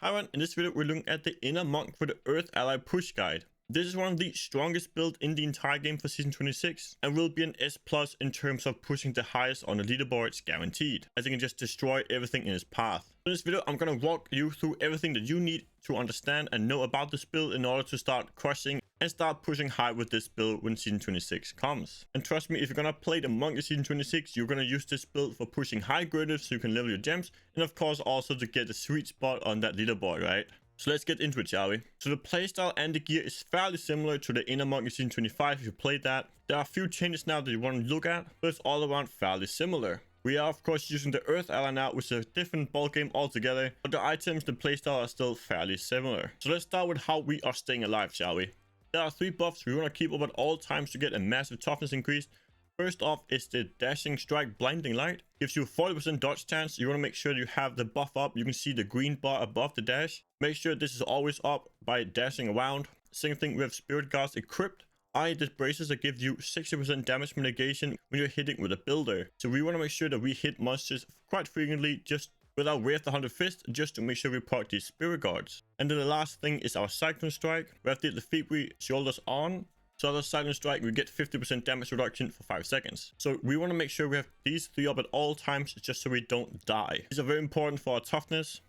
Hi everyone, in this video we're looking at the inner monk for the Earth Ally push guide. This is one of the strongest builds in the entire game for season 26 and will be an S+ in terms of pushing the highest on the leaderboards guaranteed, as it can just destroy everything in its path. In this video I'm going to walk you through everything that you need to understand and know about this build in order to start crushing and start pushing high with this build when season 26 comes. And trust me, if you're gonna play the monk in season 26, you're gonna use this build for pushing high grade so you can level your gems, and of course also to get the sweet spot on that leaderboard, right? So let's get into it, shall we? So the playstyle and the gear is fairly similar to the inner monk in season 25 if you played that. There are a few changes now that you want to look at, but it's all around fairly similar. We are of course using the Earth Ally now, which is a different ball game altogether, but the items, the playstyle are still fairly similar. So let's start with how we are staying alive, shall we? There are 3 buffs we want to keep up at all times to get a massive toughness increase. First off is the dashing strike blinding light. Gives you 40% dodge chance. You want to make sure you have the buff up. You can see the green bar above the dash. Make sure this is always up by dashing around. Same thing with spirit guards equipped. This braces that give you 60% damage mitigation when you're hitting with a builder. So we want to make sure that we hit monsters quite frequently just with our Wraith the Hunted Fist, just to make sure we proc these spirit guards. And then the last thing is our cyclone strike. We have the defeat shoulders on. So the cyclone strike, we get 50% damage reduction for 5 seconds. So we want to make sure we have these 3 up at all times just so we don't die. These are very important for our toughness.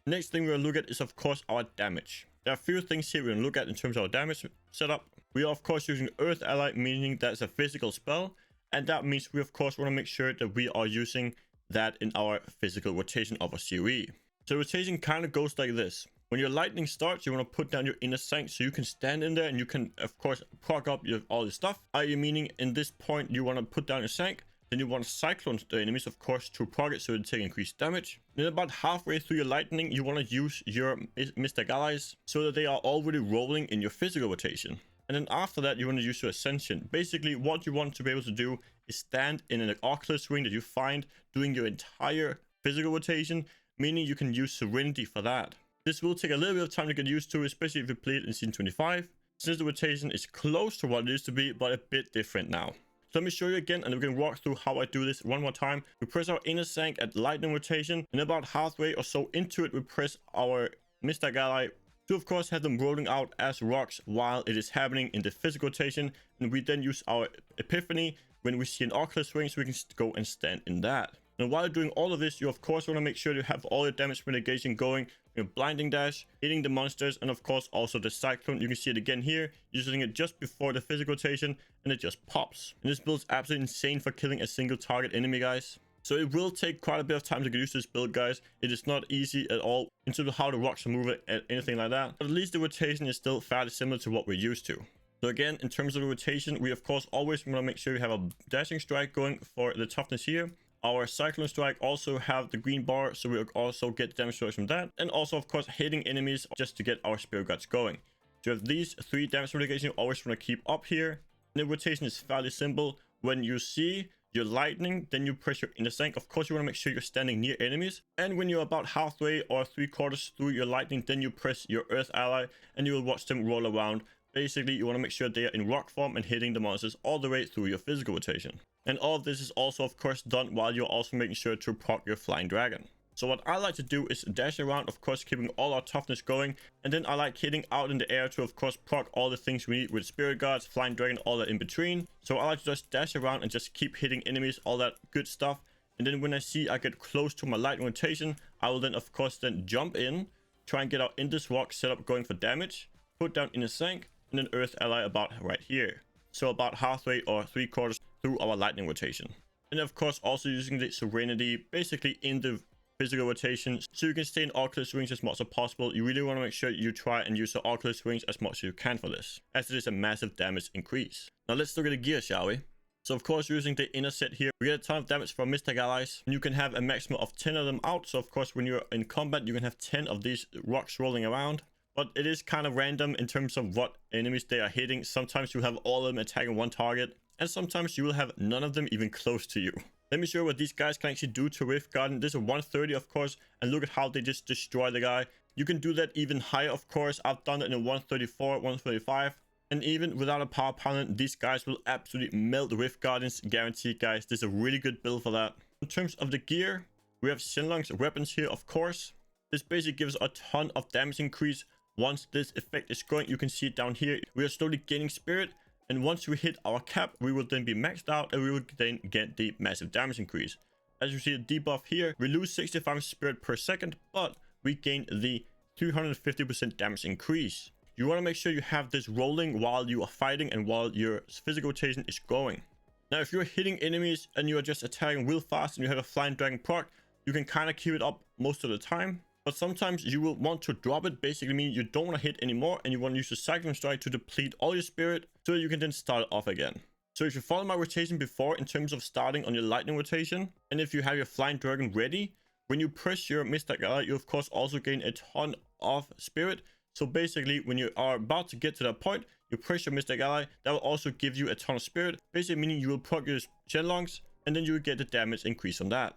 Next thing we're going to look at is of course our damage. There are a few things here we're going to look at in terms of our damage setup. We are of course using Earth Ally, meaning that's a physical spell. And that means we of course want to make sure that we are using that in our physical rotation of a COE. So rotation kind of goes like this. When your lightning starts, you want to put down your inner sank so you can stand in there and you can of course proc up all your stuff. Meaning in this point you want to put down your sank, then you want to cyclone the enemies of course to proc it so they take increased damage. Then about halfway through your lightning you want to use your Mystic Allies so that they are already rolling in your physical rotation. And then after that you want to use your ascension. Basically what you want to be able to do is stand in an oculus ring that you find doing your entire physical rotation, meaning you can use serenity for that. This will take a little bit of time to get used to, especially if you play it in season 25, since the rotation is close to what it used to be, but a bit different now. So let me show you again, and we can walk through how I do this one more time. We press our inner sank at lightning rotation, and about halfway or so into it, we press our Mystic Ally to of course have them rolling out as rocks while it is happening in the physical rotation. And we then use our Epiphany when we see an oculus ring so we can go and stand in that. And while doing all of this, you of course want to make sure you have all your damage mitigation going, your blinding dash, hitting the monsters, and of course also the cyclone. You can see it again here, using it just before the physical rotation, and it just pops. And this build is absolutely insane for killing a single target enemy, guys. So it will take quite a bit of time to get used to this build, guys. It is not easy at all in terms of how the rocks are moving and anything like that. But at least the rotation is still fairly similar to what we're used to. So again, in terms of the rotation, we of course always want to make sure we have a dashing strike going for the toughness here. Our cyclone strike also have the green bar, so we also get damage reduction from that. And also of course hitting enemies just to get our spirit guards going. So you have these 3 damage mitigation you always want to keep up here. And the rotation is fairly simple. When you see your lightning, then you press your inner sank. Of course you want to make sure you're standing near enemies. And when you're about halfway or 3/4 through your lightning, then you press your Earth Ally and you will watch them roll around. Basically, you want to make sure they are in rock form and hitting the monsters all the way through your physical rotation. And all of this is also of course done while you're also making sure to proc your flying dragon. So what I like to do is dash around, of course keeping all our toughness going, and then I like hitting out in the air to of course proc all the things we need with spirit guards, flying dragon, all that in between. So I like to just dash around and just keep hitting enemies, all that good stuff. And then when I see I get close to my lightning rotation, I will then of course then jump in, try and get out in this rock setup going for damage, put down in a sank, and then Earth Ally about right here. So about halfway or 3/4 through our lightning rotation. And of course also using the serenity basically in the physical rotation so you can stay in oculus rings as much as possible. You really want to make sure you try and use the oculus rings as much as you can for this, as it is a massive damage increase. Now let's look at the gear, shall we? So of course using the inner set here, we get a ton of damage from Mystic Allies. And you can have a maximum of 10 of them out. So of course when you're in combat you can have 10 of these rocks rolling around. But it is kind of random in terms of what enemies they are hitting. Sometimes you have all of them attacking one target, and sometimes you will have none of them even close to you. Let me show you what these guys can actually do to Rift Garden. This is 130 of course, and look at how they just destroy the guy. You can do that even higher of course. I've done it in 134, 135. And even without a power pylon, these guys will absolutely melt Rift Gardens, guaranteed, guys. This is a really good build for that. In terms of the gear, we have shenlongs weapons here, of course. This basically gives a ton of damage increase. Once this effect is going, you can see it down here. We are slowly gaining spirit, and once we hit our cap, we will then be maxed out and we will then get the massive damage increase. As you see the debuff here, we lose 65 spirit per second, but we gain the 350% damage increase. You want to make sure you have this rolling while you are fighting and while your physical rotation is going. Now, if you're hitting enemies and you are just attacking real fast and you have a flying dragon proc, you can kind of keep it up most of the time. But sometimes you will want to drop it, basically meaning you don't want to hit anymore and you want to use the cyclone strike to deplete all your spirit so you can then start it off again. So if you follow my rotation before in terms of starting on your lightning rotation, and if you have your flying dragon ready, when you press your Mystic Ally, you of course also gain a ton of spirit. So basically when you are about to get to that point, you press your Mystic Ally, that will also give you a ton of spirit, basically meaning you will proc your shenlongs and then you will get the damage increase on that.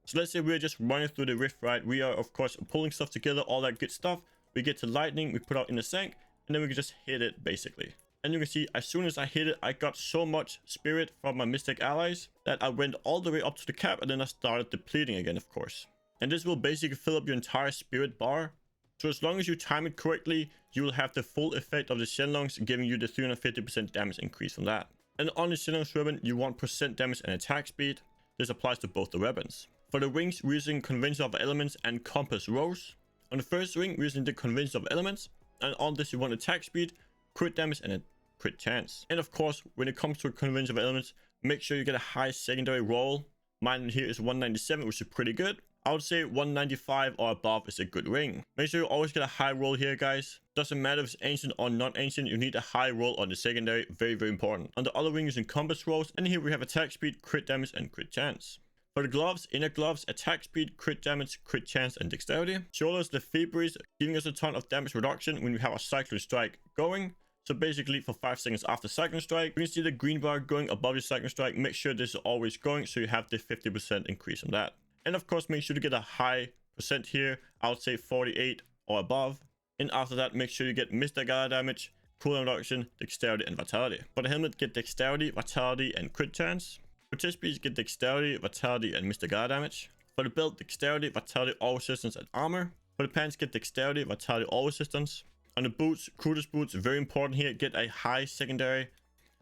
So let's say we're just running through the rift, right? We are of course pulling stuff together, all that good stuff. We get to lightning, we put out in the sank, and then we can just hit it basically. And you can see as soon as I hit it, I got so much spirit from my Mystic Allies that I went all the way up to the cap and then I started depleting again, of course. And this will basically fill up your entire spirit bar. So as long as you time it correctly, you will have the full effect of the shenlongs, giving you the 350% damage increase from that. And on the shenlongs weapon, you want percent damage and attack speed. This applies to both the weapons. For the rings, we're using Convention of Elements and Compass Rose. On the first ring, we're using the Convention of Elements. And on this, you want attack speed, crit damage, and a crit chance. And of course, when it comes to a Convention of Elements, make sure you get a high secondary roll. Mine here is 197, which is pretty good. I would say 195 or above is a good ring. Make sure you always get a high roll here, guys. Doesn't matter if it's ancient or non-ancient, you need a high roll on the secondary. Very, very important. On the other ring is in Compass Rolls, and here we have attack speed, crit damage, and crit chance. For the gloves, inner gloves, attack speed, crit damage, crit chance, and dexterity. Shoulders, the Febris, giving us a ton of damage reduction when we have our Cyclone Strike going. So basically, for 5 seconds after Cyclone Strike, you can see the green bar going above your Cyclone Strike. Make sure this is always going so you have the 50% increase on that. And of course, make sure to get a high percent here. I would say 48 or above. And after that, make sure you get Mystic Ally damage, cooldown reduction, dexterity, and vitality. For the helmet, get dexterity, vitality, and crit chance. For chest piece, get dexterity, vitality, and Mystic Ally damage. For the belt, dexterity, vitality, all resistance, and armor. For the pants, get dexterity, vitality, all resistance. On the boots, Crutus boots, very important here. Get a high secondary.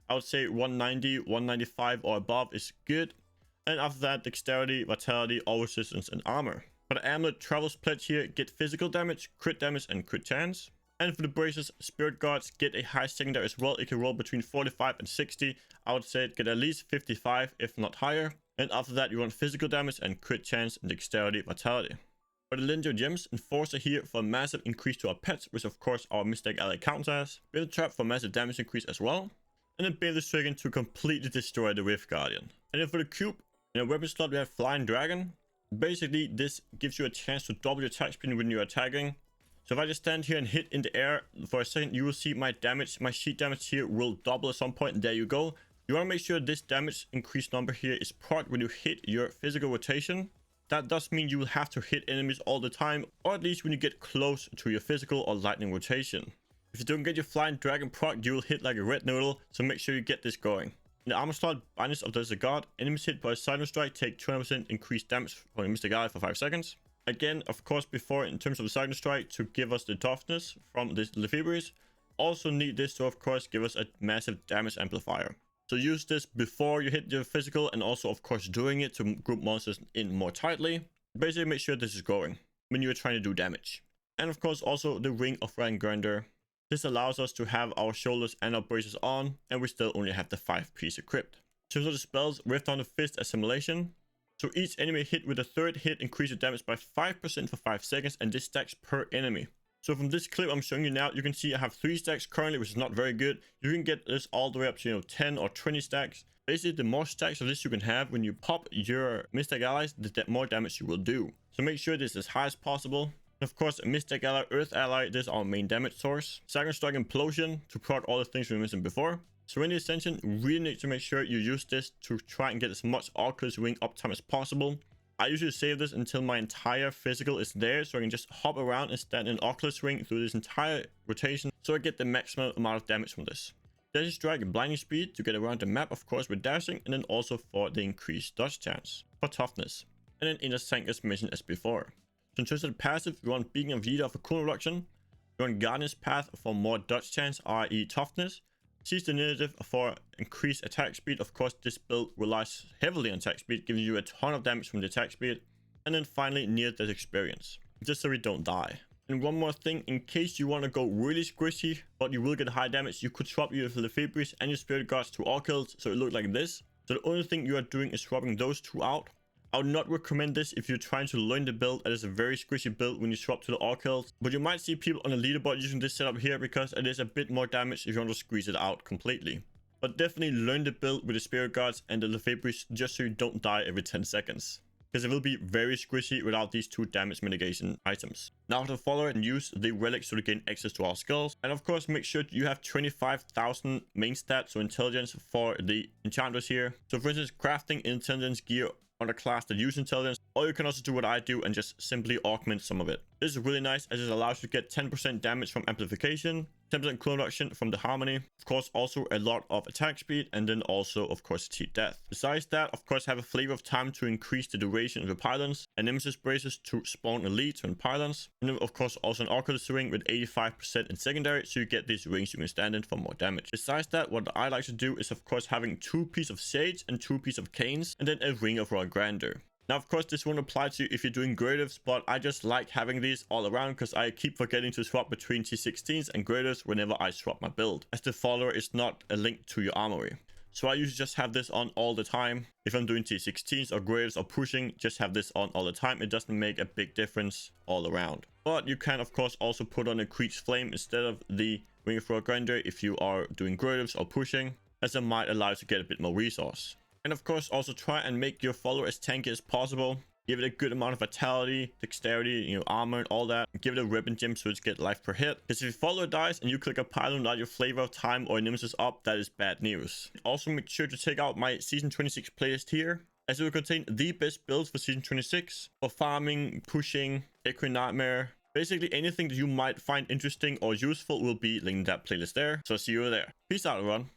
I would say 190, 195 or above is good. And after that, dexterity, vitality, all resistance, and armor. For the amulet, Travel's Pledge here, get physical damage, crit damage, and crit chance. And for the braces, Spirit Guards, get a high secondary as well. It can roll between 45 and 60. I would say get at least 55, if not higher. And after that, you want physical damage and crit chance and dexterity, vitality. For the Legendary Gems, Enforcer here for a massive increase to our pets, which of course our Mystic Ally counts as. Build a Trap for massive damage increase as well. And then Build the Dragon to completely destroy the Rift Guardian. And then for the cube, in a weapon slot, we have Flying Dragon. Basically, this gives you a chance to double your attack speed when you're attacking. So if I just stand here and hit in the air for a second, you will see my damage, my sheet damage here will double at some point. There you go. You want to make sure this damage increase number here is proc when you hit your physical rotation. That does mean you will have to hit enemies all the time, or at least when you get close to your physical or lightning rotation. If you don't get your Flying Dragon proc, you will hit like a red noodle, so make sure you get this going. In the armor slot, Blindness of the God, enemies hit by a Silent Strike take 20% increased damage from the Mystic Ally for 5 seconds. Again, of course, before in terms of the Silent Strike to give us the toughness from the Lefebvre's. Also need this to, of course, give us a massive damage amplifier. So use this before you hit your physical and also, of course, doing it to group monsters in more tightly. Basically, make sure this is going when you're trying to do damage. And of course, also the Ring of Ryan Grandeur. This allows us to have our shoulders and our braces on, and we still only have the 5-piece equipped. In terms of the spells, Rift on the Fist Assimilation. So each enemy hit with a third hit increases damage by 5% for 5 seconds, and this stacks per enemy. So from this clip I'm showing you now, you can see I have 3 stacks currently, which is not very good. You can get this all the way up to 10 or 20 stacks. Basically, the more stacks of this you can have when you pop your Mystic Allies, the more damage you will do. So make sure this is as high as possible. Of course, a Mystic Ally, Earth Ally, this is our main damage source. Cyclone Strike, Implosion to proc all the things we mentioned before. Serenity Ascension, really need to make sure you use this to try and get as much Oculus Ring uptime as possible. I usually save this until my entire physical is there, so I can just hop around and stand in Oculus Ring through this entire rotation, so I get the maximum amount of damage from this. Dashing Strike and Blinding Speed to get around the map, of course, with dashing, and then also for the increased dodge chance. For toughness. And then Inner Sank as mentioned as before. So in terms of the passive, you want Beacon of Leader for cooldown reduction. You want Guardian's Path for more dodge chance, i.e. toughness. Seize the Initiative for increased attack speed. Of course, this build relies heavily on attack speed, giving you a ton of damage from the attack speed. And then finally, Near Death Experience, just so we don't die. And one more thing, in case you want to go really squishy, but you will get high damage, you could swap your Lefebvre's and your Spirit Guards to all kills, so it looks like this. So the only thing you are doing is swapping those two out. I would not recommend this if you're trying to learn the build. It is a very squishy build when you swap to the all kills, but you might see people on the leaderboard using this setup here because it is a bit more damage if you want to squeeze it out completely. But definitely learn the build with the Spirit Guards and the Lefebvre's just so you don't die every 10 seconds. Because it will be very squishy without these two damage mitigation items. Now to follow and use the relics to gain access to our skills. And of course, make sure you have 25,000 main stats, so intelligence for the enchanters here. So for instance, crafting intelligence gear on a class that use intelligence, or you can also do what I do and just simply augment some of it. This is really nice as it allows you to get 10% damage from amplification, 10% cooldown reduction from the harmony, of course also a lot of attack speed, and then also of course cheat death. Besides that, of course have a flavor of time to increase the duration of the pylons, and nemesis braces to spawn elites and pylons, and then of course also an oculus ring with 85% in secondary, so you get these rings you can stand in for more damage. Besides that, what I like to do is of course having 2 pieces of sage and 2 pieces of canes, and then a ring of royal grandeur. Now, of course, this won't apply to you if you're doing gradives, but I just like having these all around because I keep forgetting to swap between T16s and gradives whenever I swap my build, as the follower is not a link to your armory. So I usually just have this on all the time. If I'm doing T16s or gradives or pushing, just have this on all the time. It doesn't make a big difference all around. But you can, of course, also put on a Creech Flame instead of the Ring of Royal Grandeur if you are doing gradives or pushing, as it might allow you to get a bit more resource. And of course, also try and make your follower as tanky as possible. Give it a good amount of vitality, dexterity, armor, and all that. Give it a ribbon gem so it's get life per hit. Because if your follower dies and you click a pylon without your flavor of time or nemesis up, that is bad news. Also, make sure to check out my Season 26 playlist here, as it will contain the best builds for Season 26 for farming, pushing, Echo Nightmare. Basically, anything that you might find interesting or useful will be linked in that playlist there. So see you there. Peace out, everyone.